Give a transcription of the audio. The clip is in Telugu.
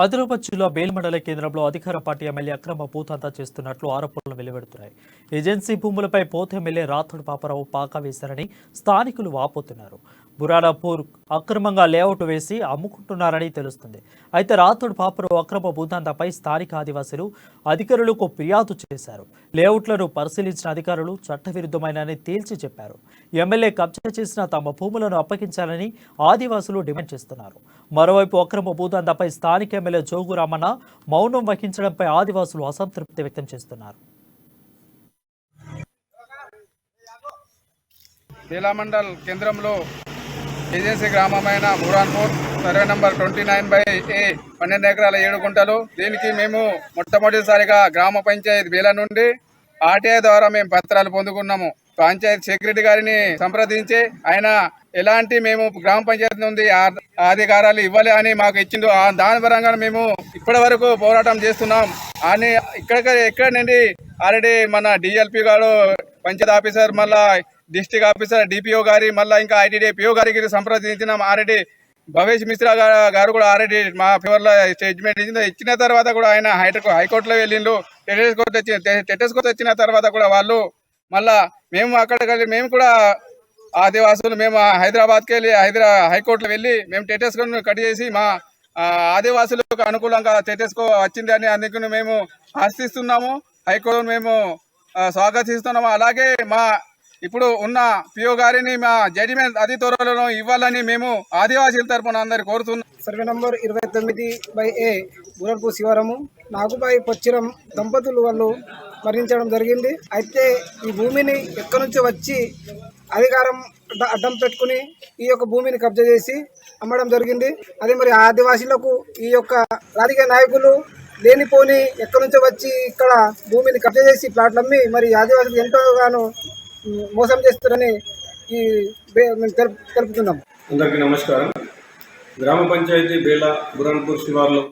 ఆదిలాబాద్ జిల్లా బేల్ మండల కేంద్రంలో అధికార పార్టీ ఎమ్మెల్యే అక్రమ భూతంతా చేస్తున్నట్లు ఆరోపణలు వెలువడుతున్నాయి. ఏజెన్సీ భూములపై పోత ఎమ్మెల్యే రాథోడ్ పాపారావు పాకా వేశారని స్థానికులు వాపోతున్నారు. బురాడాపూర్ అక్రమంగా లేఅవుట్ వేసి అమ్ముకుంటున్నారని తెలుస్తుంది. అయితే రాథోడ్ పాపారావు అక్రమ భూతంతాపై స్థానిక ఆదివాసులు అధికారులకు ఫిర్యాదు చేశారు. లేఅవుట్లను పరిశీలించిన అధికారులు చట్టవిరుద్ధమైనని తేల్చి చెప్పారు. ఎమ్మెల్యే కబ్జా చేసిన తమ భూములను అప్పగించాలని ఆదివాసులు డిమాండ్ చేస్తున్నారు. మరోవైపు అక్రమ భూదందాపై స్థానిక ఎమ్మెల్యే జోగు రామన్న మౌనం వహించడంపై ఆదివాసులు అసంతృప్తి వ్యక్తం చేస్తున్నారు. బేలా మండల్ కేంద్రంలో ఏజెన్సీ గ్రామమైన బురాన్పూర్ సర్వే నంబర్ 29/A 12 ఎకరాల 7 గుంటలు. దీనికి మేము మొట్టమొదటిసారిగా గ్రామ పంచాయతీ బేలా నుండి ఆర్టీఐ ద్వారా మేము పత్రాలు పొందుకున్నాము. పంచాయతీ సెక్రటరీ గారిని సంప్రదించి ఆయన ఎలాంటి మేము గ్రామ పంచాయతీ నుండి అధికారాలు ఇవ్వాలి అని మాకు ఇచ్చిండు. దాని పరంగా మేము ఇప్పటి వరకు పోరాటం చేస్తున్నాం. అని ఎక్కడ నుండి ఆల్రెడీ మన డిఎల్పి గారు పంచాయతీ ఆఫీసర్, మళ్ళా డిస్ట్రిక్ట్ ఆఫీసర్ డిపిఓ గారి, మళ్ళీ ఇంకా ఐటీడీ పిఓ గారికి సంప్రదించినాం. ఆల్రెడీ భవేష్ మిశ్రా గారు కూడా ఆల్రెడీ మా ఫేవర్లో స్టేట్మెంట్ ఇచ్చిన తర్వాత కూడా ఆయన హైకోర్టులో వెళ్ళిండు. టెటెస్ కోర్టు వచ్చిన తర్వాత కూడా వాళ్ళు మళ్ళా మేము అక్కడికి మేము కూడా ఆదివాసులు మేము హైదరాబాద్కి వెళ్ళి హైకోర్టులో వెళ్ళి మేము టెటెస్ కట్ చేసి మా ఆదివాసులకు అనుకూలంగా టెటెస్కో వచ్చింది అని అందుకు మేము ఆశిస్తున్నాము. హైకోర్టు మేము స్వాగతిస్తున్నాము. అలాగే మా ఇప్పుడు ఉన్న పిఓ గారిని మా జడ్జిమెంట్ అతి త్వరలో ఇవ్వాలని మేము ఆదివాసీల తరఫున అందరు కోరుతున్నాం. సర్వే నంబర్ 29/A బురాన్పూర్ శివారము నాగుబాయి పొచ్చిరం దంపతులు వాళ్ళు మరణించడం జరిగింది. అయితే ఈ భూమిని ఎక్కడి నుంచి వచ్చి అధికారం అడ్డం పెట్టుకుని ఈ యొక్క భూమిని కబ్జా చేసి అమ్మడం జరిగింది. అదే మరి ఆదివాసీలకు ఈ యొక్క రాజకీయ నాయకులు లేనిపోని ఎక్కడి నుంచో వచ్చి ఇక్కడ భూమిని కబ్జా చేసి ప్లాట్లు అమ్మి మరి ఆదివాసులకు ఎంతోగానో మోసం చేస్తారని తెలుపుతున్నాం. అందరికీ నమస్కారం. గ్రామ పంచాయతీ బేలా బురాన్పూర్ శివార్లో